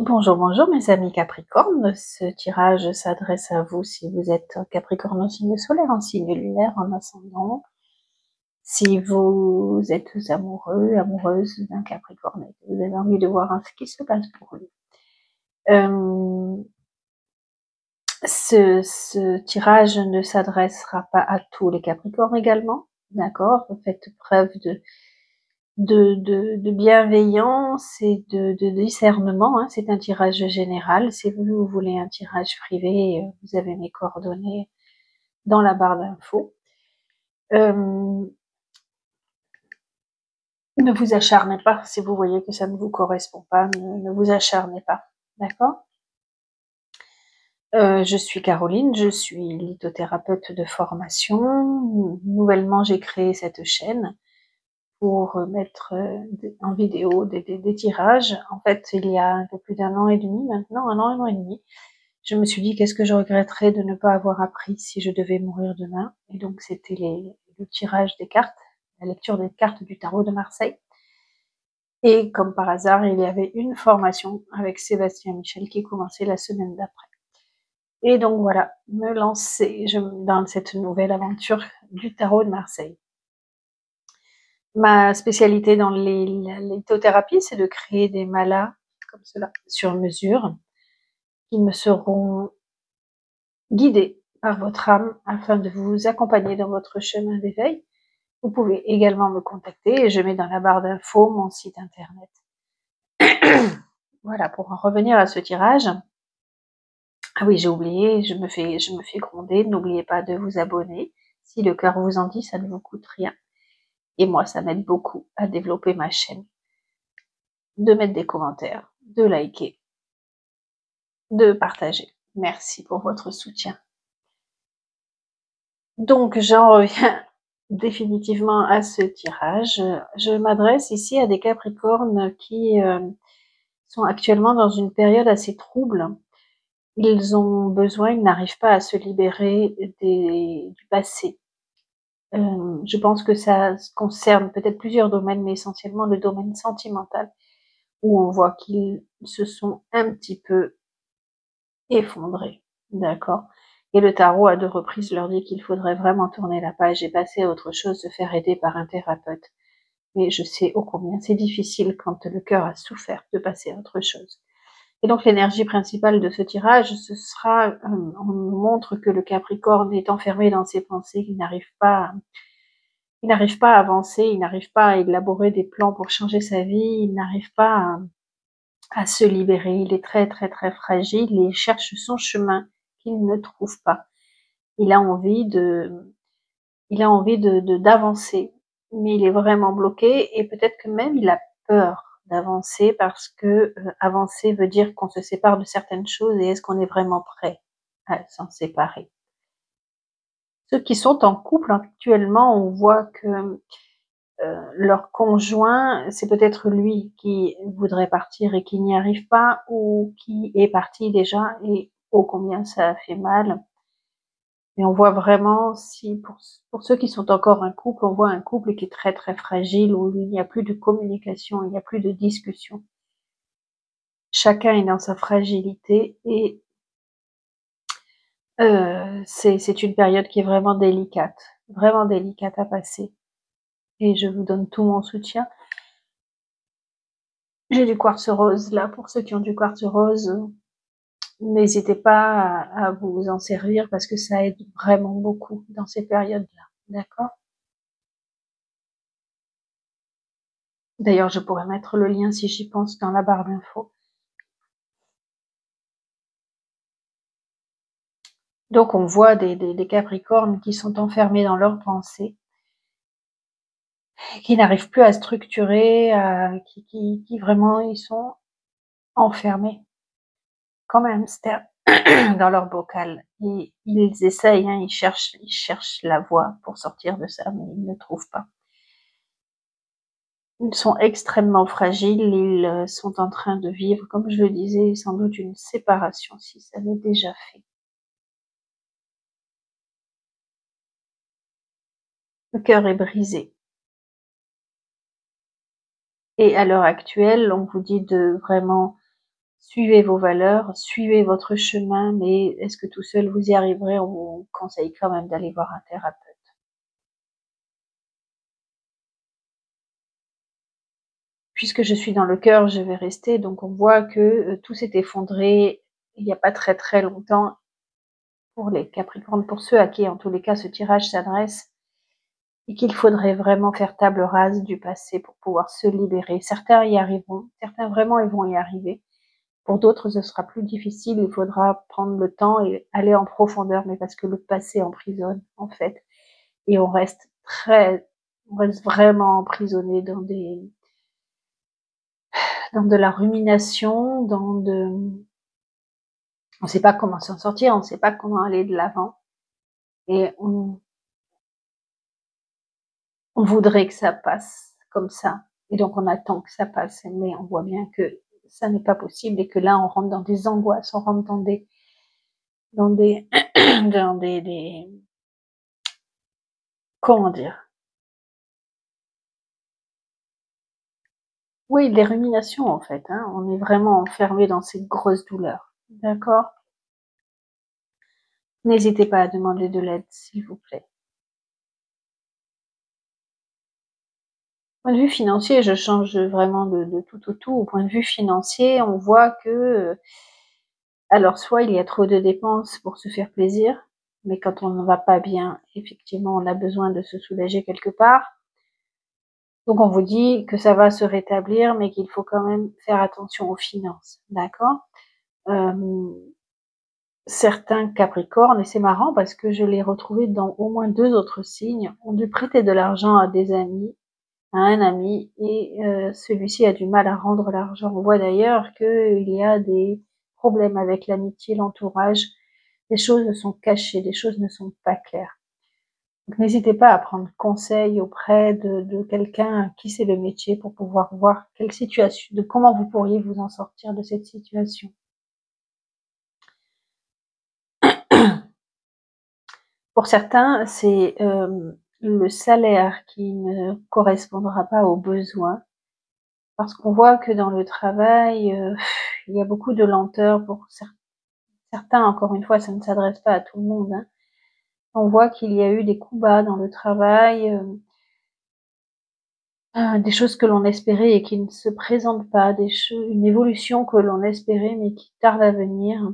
Bonjour, bonjour mes amis Capricorne, ce tirage s'adresse à vous si vous êtes Capricorne en signe solaire, en signe lunaire, en ascendant, si vous êtes amoureux, amoureuse d'un Capricorne et que vous avez envie de voir ce qui se passe pour lui. Ce tirage ne s'adressera pas à tous les Capricornes également, d'accord? Faites preuve de bienveillance et de discernement, hein. C'est un tirage général. Si vous voulez un tirage privé, vous avez mes coordonnées dans la barre d'infos. Ne vous acharnez pas si vous voyez que ça ne vous correspond pas, ne vous acharnez pas, d'accord? Je suis Caroline, je suis lithothérapeute de formation. Nouvellement, j'ai créé cette chaîne pour mettre en vidéo des tirages. En fait, il y a un peu plus d'1 an et demi maintenant, un an et demi, je me suis dit qu'est-ce que je regretterais de ne pas avoir appris si je devais mourir demain. Et donc c'était le tirage des cartes, la lecture des cartes du tarot de Marseille. Et comme par hasard, il y avait une formation avec Sébastien Michel qui commençait la semaine d'après. Et donc voilà, me lancer dans cette nouvelle aventure du tarot de Marseille. Ma spécialité dans la lithothérapie, c'est de créer des malas comme cela, sur mesure, qui me seront guidés par votre âme afin de vous accompagner dans votre chemin d'éveil. Vous pouvez également me contacter et je mets dans la barre d'infos mon site internet. Voilà, pour en revenir à ce tirage. Ah oui, j'ai oublié, je me fais gronder. N'oubliez pas de vous abonner. Si le cœur vous en dit, ça ne vous coûte rien. Et moi, ça m'aide beaucoup à développer ma chaîne. De mettre des commentaires, de liker, de partager. Merci pour votre soutien. Donc, j'en reviens définitivement à ce tirage. Je m'adresse ici à des Capricornes qui sont actuellement dans une période assez trouble. Ils ont besoin, ils n'arrivent pas à se libérer du passé. Je pense que ça concerne peut-être plusieurs domaines, mais essentiellement le domaine sentimental, où on voit qu'ils se sont un petit peu effondrés, d'accord? Et le tarot, à 2 reprises, leur dit qu'il faudrait vraiment tourner la page et passer à autre chose, se faire aider par un thérapeute. Mais je sais ô combien c'est difficile quand le cœur a souffert de passer à autre chose. Et donc l'énergie principale de ce tirage, ce sera, on nous montre que le Capricorne est enfermé dans ses pensées, qu'il n'arrive pas à avancer, il n'arrive pas à élaborer des plans pour changer sa vie, il n'arrive pas à se libérer, il est très très très fragile et il cherche son chemin qu'il ne trouve pas. Il a envie d'avancer, mais il est vraiment bloqué et peut-être que même il a peur d'avancer parce que avancer veut dire qu'on se sépare de certaines choses et est-ce qu'on est vraiment prêt à s'en séparer? Ceux qui sont en couple actuellement, on voit que leur conjoint, c'est peut-être lui qui voudrait partir et qui n'y arrive pas ou qui est parti déjà et ô combien ça a fait mal. Et on voit vraiment, si pour ceux qui sont encore un couple, on voit un couple qui est très très fragile, où il n'y a plus de communication, il n'y a plus de discussion. Chacun est dans sa fragilité et c'est une période qui est vraiment délicate à passer. Et je vous donne tout mon soutien. J'ai du quartz rose là, pour ceux qui ont du quartz rose, n'hésitez pas à vous en servir parce que ça aide vraiment beaucoup dans ces périodes-là, d'accord? D'ailleurs, je pourrais mettre le lien, si j'y pense, dans la barre d'infos. Donc, on voit des Capricornes qui sont enfermés dans leurs pensées, qui n'arrivent plus à structurer, qui vraiment, ils sont enfermés, comme un hamster dans leur bocal. Et ils essayent, hein, ils cherchent la voie pour sortir de ça, mais ils ne trouvent pas. Ils sont extrêmement fragiles, ils sont en train de vivre, comme je le disais, sans doute une séparation, si ça n'est déjà fait. Le cœur est brisé. Et à l'heure actuelle, on vous dit de vraiment Suivez vos valeurs, suivez votre chemin, mais est-ce que tout seul vous y arriverez? On vous conseille quand même d'aller voir un thérapeute. Puisque je suis dans le cœur, je vais rester. Donc on voit que tout s'est effondré il n'y a pas très très longtemps pour les Capricornes, pour ceux à qui en tous les cas ce tirage s'adresse, et qu'il faudrait vraiment faire table rase du passé pour pouvoir se libérer. Certains y arriveront, certains vraiment ils vont y arriver. Pour d'autres, ce sera plus difficile, il faudra prendre le temps et aller en profondeur, mais parce que le passé emprisonne, en fait. Et on reste vraiment emprisonné dans de la rumination, on ne sait pas comment s'en sortir, on ne sait pas comment aller de l'avant. Et on voudrait que ça passe comme ça. Et donc on attend que ça passe, mais on voit bien que ça n'est pas possible et que là on rentre dans des angoisses, on rentre dans des, comment dire? Oui, les ruminations en fait, hein. On est vraiment enfermé dans ces grosses douleurs. D'accord? N'hésitez pas à demander de l'aide, s'il vous plaît. Point de vue financier, je change vraiment de tout au tout. Au point de vue financier, on voit que, alors soit il y a trop de dépenses pour se faire plaisir, mais quand on ne va pas bien, effectivement, on a besoin de se soulager quelque part. Donc on vous dit que ça va se rétablir, mais qu'il faut quand même faire attention aux finances, d'accord? Certains Capricornes, et c'est marrant parce que je l'ai retrouvé dans au moins 2 autres signes, ont dû prêter de l'argent à des amis, à un ami, et celui-ci a du mal à rendre l'argent. On voit d'ailleurs qu'il y a des problèmes avec l'amitié, l'entourage, des choses sont cachées, des choses ne sont pas claires. Donc n'hésitez pas à prendre conseil auprès de quelqu'un qui sait le métier pour pouvoir voir quelle situation, de comment vous pourriez vous en sortir de cette situation. Pour certains, c'est le salaire qui ne correspondra pas aux besoins, parce qu'on voit que dans le travail, il y a beaucoup de lenteur pour certains. Encore une fois, ça ne s'adresse pas à tout le monde, hein. On voit qu'il y a eu des coups bas dans le travail, des choses que l'on espérait et qui ne se présentent pas, une évolution que l'on espérait mais qui tarde à venir,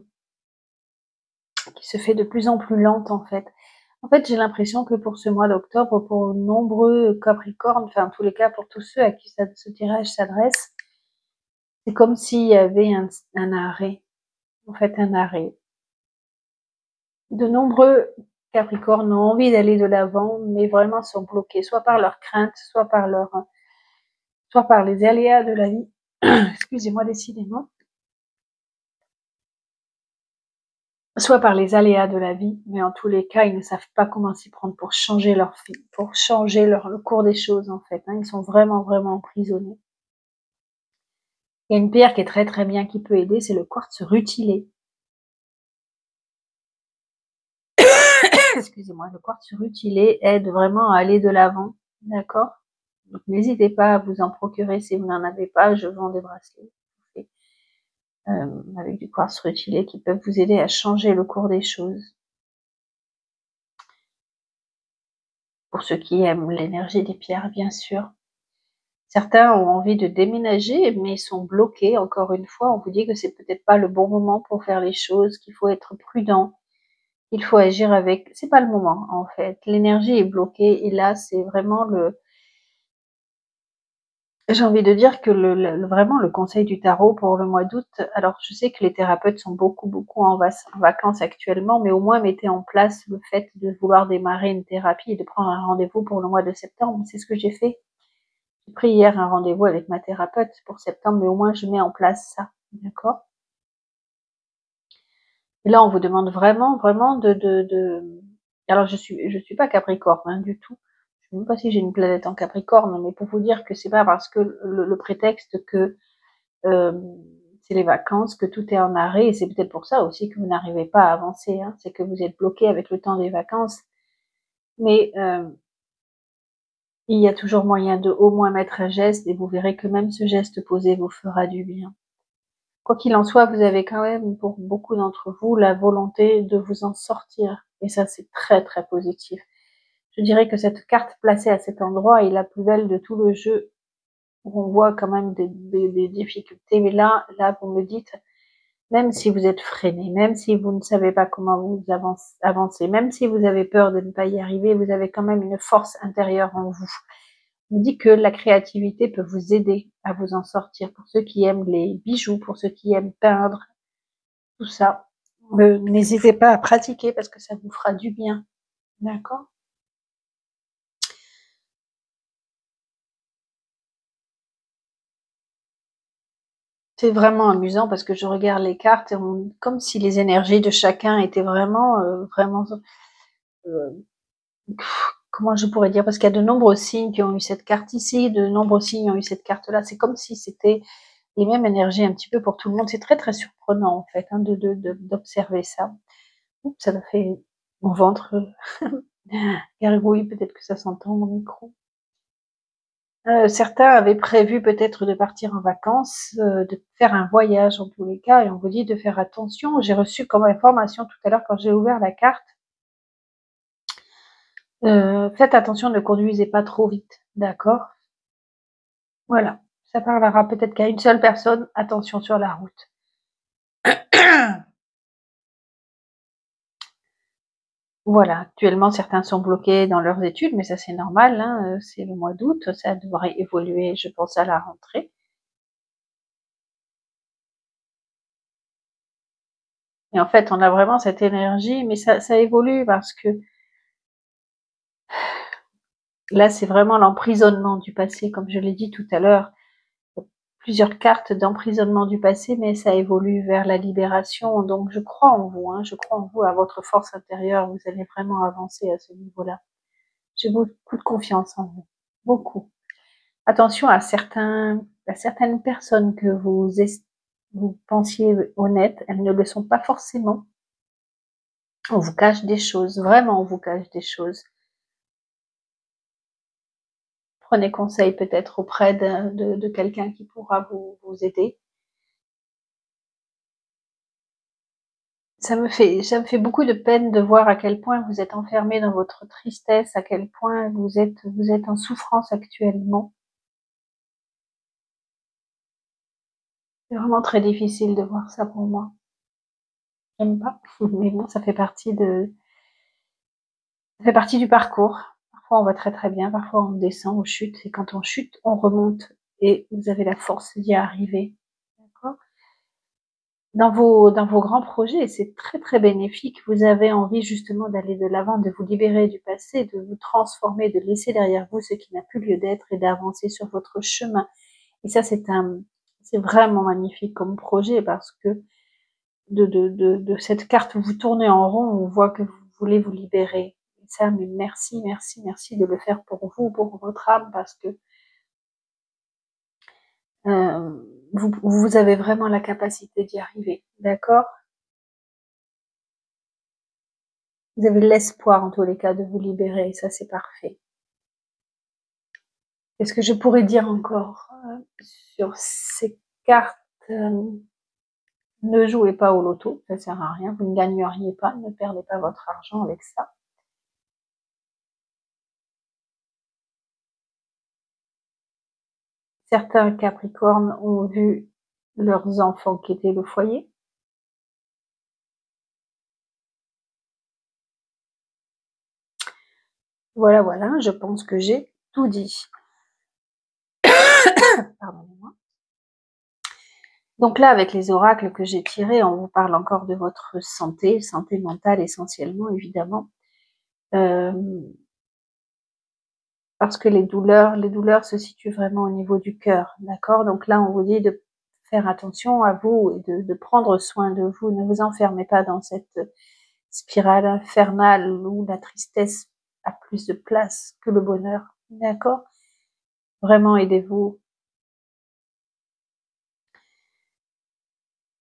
qui se fait de plus en plus lente en fait. En fait, j'ai l'impression que pour ce mois d'octobre, pour nombreux Capricornes, enfin en tous les cas pour tous ceux à qui ce tirage s'adresse, c'est comme s'il y avait un arrêt, en fait un arrêt. De nombreux Capricornes ont envie d'aller de l'avant, mais vraiment sont bloqués, soit par leurs craintes, soit par les aléas de la vie. Excusez-moi décidément. Soit par les aléas de la vie, mais en tous les cas, ils ne savent pas comment s'y prendre pour changer leur vie, pour changer le cours des choses en fait, hein. Ils sont vraiment, vraiment emprisonnés. Il y a une pierre qui est très très bien qui peut aider, c'est le quartz rutilé. Excusez-moi, le quartz rutilé aide vraiment à aller de l'avant, d'accord? Donc n'hésitez pas à vous en procurer si vous n'en avez pas, je vends des bracelets avec du quartz rutilé qui peuvent vous aider à changer le cours des choses. Pour ceux qui aiment l'énergie des pierres, bien sûr. Certains ont envie de déménager, mais sont bloqués. Encore une fois, on vous dit que c'est peut-être pas le bon moment pour faire les choses, qu'il faut être prudent, qu'il faut agir avec. C'est pas le moment, en fait. L'énergie est bloquée et là, c'est vraiment j'ai envie de dire que vraiment le conseil du tarot pour le mois d'août. Alors, je sais que les thérapeutes sont beaucoup en vacances actuellement, mais au moins mettez en place le fait de vouloir démarrer une thérapie et de prendre un rendez-vous pour le mois de septembre. C'est ce que j'ai fait. J'ai pris hier un rendez-vous avec ma thérapeute pour septembre, mais au moins je mets en place ça, d'accord? Et là, on vous demande vraiment alors je suis pas Capricorne, hein, du tout. Je sais même pas si j'ai une planète en Capricorne, mais pour vous dire que c'est pas parce que le prétexte que euh, c'est les vacances que tout est en arrêt, et c'est peut-être pour ça aussi que vous n'arrivez pas à avancer, hein, c'est que vous êtes bloqué avec le temps des vacances. Mais il y a toujours moyen de au moins mettre un geste, et vous verrez que même ce geste posé vous fera du bien. Quoi qu'il en soit, vous avez quand même, pour beaucoup d'entre vous, la volonté de vous en sortir. Et ça, c'est très, très positif. Je dirais que cette carte placée à cet endroit est la plus belle de tout le jeu, où on voit quand même des difficultés. Mais là, vous me dites, même si vous êtes freiné, même si vous ne savez pas comment vous avancer, même si vous avez peur de ne pas y arriver, vous avez quand même une force intérieure en vous. On dit que la créativité peut vous aider à vous en sortir. Pour ceux qui aiment les bijoux, pour ceux qui aiment peindre, tout ça, n'hésitez pas à pratiquer parce que ça vous fera du bien. D'accord? C'est vraiment amusant parce que je regarde les cartes et comme si les énergies de chacun étaient vraiment, euh, comment je pourrais dire, parce qu'il y a de nombreux signes qui ont eu cette carte ici, de nombreux signes ont eu cette carte-là. C'est comme si c'était les mêmes énergies un petit peu pour tout le monde. C'est très très surprenant en fait d'observer ça. Oups, ça m'a fait mon ventre gargouille, peut-être que ça s'entend mon micro. Certains avaient prévu peut-être de partir en vacances, de faire un voyage en tous les cas, et on vous dit de faire attention. J'ai reçu comme information tout à l'heure quand j'ai ouvert la carte, faites attention, ne conduisez pas trop vite, d'accord? Voilà, ça parlera peut-être qu'à une seule personne, attention sur la route. Voilà, actuellement certains sont bloqués dans leurs études, mais ça c'est normal, hein, c'est le mois d'août, ça devrait évoluer, je pense, à la rentrée. Et en fait, on a vraiment cette énergie, mais ça évolue parce que là, c'est vraiment l'emprisonnement du passé, comme je l'ai dit tout à l'heure. Plusieurs cartes d'emprisonnement du passé, mais ça évolue vers la libération. Donc, je crois en vous, hein, je crois en vous, à votre force intérieure. Vous allez vraiment avancer à ce niveau-là. J'ai beaucoup de confiance en vous, beaucoup. Attention à certaines personnes que vous pensiez honnêtes, elles ne le sont pas forcément. On vous cache des choses, vraiment, on vous cache des choses. Prenez conseil peut-être auprès de quelqu'un qui pourra vous aider. Ça me fait beaucoup de peine de voir à quel point vous êtes enfermé dans votre tristesse, à quel point vous êtes en souffrance actuellement. C'est vraiment très difficile de voir ça pour moi. J'aime pas, mais bon, ça fait partie du parcours. Parfois on va très très bien, parfois on descend, on chute, et quand on chute, on remonte, et vous avez la force d'y arriver. D'accord? Dans vos grands projets, c'est très très bénéfique. Vous avez envie justement d'aller de l'avant, de vous libérer du passé, de vous transformer, de laisser derrière vous ce qui n'a plus lieu d'être et d'avancer sur votre chemin. Et ça, c'est vraiment magnifique comme projet parce que de cette carte où vous tournez en rond, on voit que vous voulez vous libérer. Et ça, mais merci, merci, merci de le faire pour vous, pour votre âme, parce que vous avez vraiment la capacité d'y arriver. D'accord? Vous avez l'espoir, en tous les cas, de vous libérer, et ça, c'est parfait. Qu'est-ce que je pourrais dire encore sur ces cartes? Ne jouez pas au loto, ça sert à rien, vous ne gagneriez pas, ne perdez pas votre argent avec ça. Certains Capricornes ont vu leurs enfants quitter le foyer. Voilà, voilà, je pense que j'ai tout dit. Pardonnez-moi. Donc là, avec les oracles que j'ai tirés, on vous parle encore de votre santé, santé mentale essentiellement, évidemment. Parce que les douleurs se situent vraiment au niveau du cœur, d'accord? Donc là, on vous dit de faire attention à vous et de prendre soin de vous. Ne vous enfermez pas dans cette spirale infernale où la tristesse a plus de place que le bonheur, d'accord? Vraiment, aidez-vous.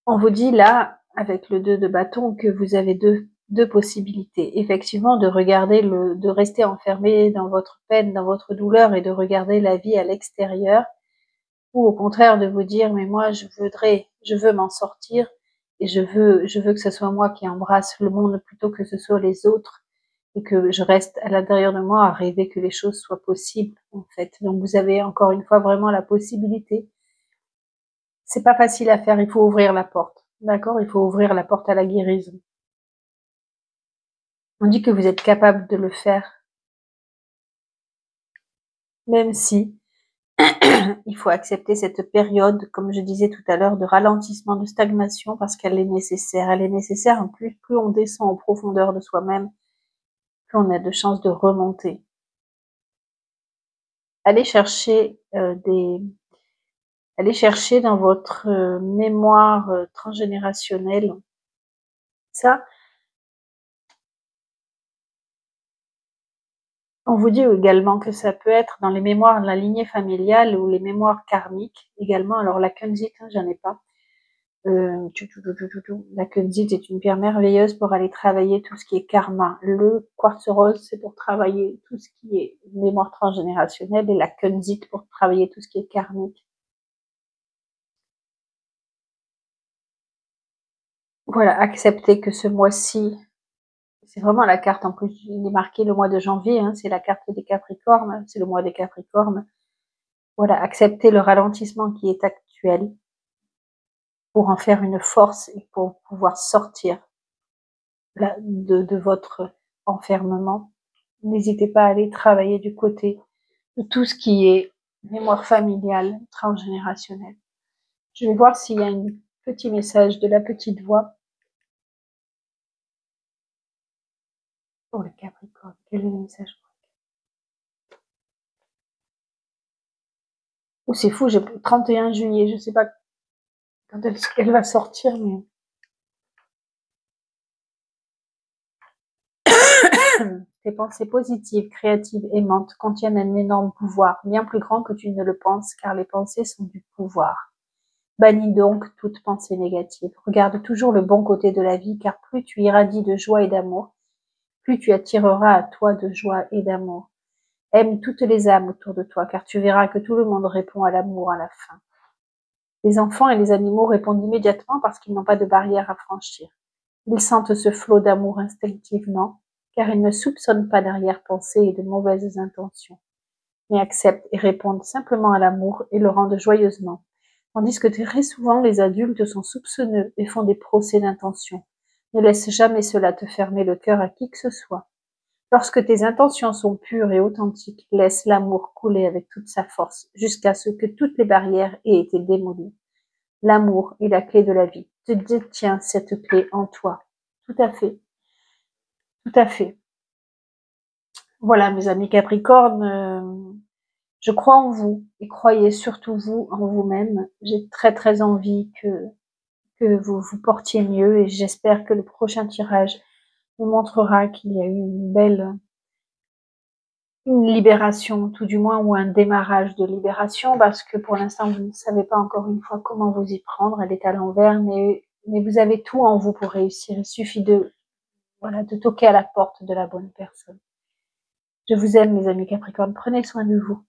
On vous dit là, avec le 2 de bâton, que vous avez deux possibilités. Effectivement, de rester enfermé dans votre peine, dans votre douleur et de regarder la vie à l'extérieur. ou au contraire de vous dire mais moi je veux m'en sortir et je veux que ce soit moi qui embrasse le monde plutôt que ce soit les autres et que je reste à l'intérieur de moi à rêver que les choses soient possibles en fait. Donc vous avez encore une fois vraiment la possibilité. C'est pas facile à faire, il faut ouvrir la porte. D'accord? Il faut ouvrir la porte à la guérison. On dit que vous êtes capable de le faire, même si il faut accepter cette période, comme je disais tout à l'heure, de ralentissement, de stagnation, parce qu'elle est nécessaire. Elle est nécessaire, en plus on descend en profondeur de soi-même, plus on a de chances de remonter. Allez chercher allez chercher dans votre mémoire transgénérationnelle ça. On vous dit également que ça peut être dans les mémoires de la lignée familiale ou les mémoires karmiques également. Alors la kunzite, hein, j'en ai pas. La kunzite est une pierre merveilleuse pour aller travailler tout ce qui est karma. Le quartz rose, c'est pour travailler tout ce qui est mémoire transgénérationnelle et la kunzite pour travailler tout ce qui est karmique. Voilà, acceptez que ce mois-ci, c'est vraiment la carte en plus, il est marqué le mois de janvier, hein, c'est la carte des Capricornes, c'est le mois des Capricornes. Voilà, acceptez le ralentissement qui est actuel pour en faire une force et pour pouvoir sortir de votre enfermement. N'hésitez pas à aller travailler du côté de tout ce qui est mémoire familiale, transgénérationnelle. Je vais voir s'il y a un petit message de la petite voix pour le Capricorne. Quel est le message? Oh, c'est fou, j'ai 31 juillet, je sais pas quand elle va sortir, mais tes pensées positives, créatives, aimantes contiennent un énorme pouvoir, bien plus grand que tu ne le penses, car les pensées sont du pouvoir. Bannis donc toute pensée négative. Regarde toujours le bon côté de la vie, car plus tu irradies de joie et d'amour, plus tu attireras à toi de joie et d'amour. Aime toutes les âmes autour de toi, car tu verras que tout le monde répond à l'amour à la fin. Les enfants et les animaux répondent immédiatement parce qu'ils n'ont pas de barrière à franchir. Ils sentent ce flot d'amour instinctivement, car ils ne soupçonnent pas d'arrière-pensée et de mauvaises intentions, mais acceptent et répondent simplement à l'amour et le rendent joyeusement. Tandis que très souvent les adultes sont soupçonneux et font des procès d'intention. Ne laisse jamais cela te fermer le cœur à qui que ce soit. Lorsque tes intentions sont pures et authentiques, laisse l'amour couler avec toute sa force jusqu'à ce que toutes les barrières aient été démolies. L'amour est la clé de la vie. Tu détiens cette clé en toi. Tout à fait. Tout à fait. Voilà, mes amis Capricorne, je crois en vous et croyez surtout vous en vous-même. J'ai très envie que vous vous portiez mieux et j'espère que le prochain tirage vous montrera qu'il y a eu une libération, tout du moins, ou un démarrage de libération, parce que pour l'instant, vous ne savez pas encore une fois comment vous y prendre. Elle est à l'envers, mais vous avez tout en vous pour réussir. Il suffit voilà, de toquer à la porte de la bonne personne. Je vous aime, mes amis Capricorne. Prenez soin de vous.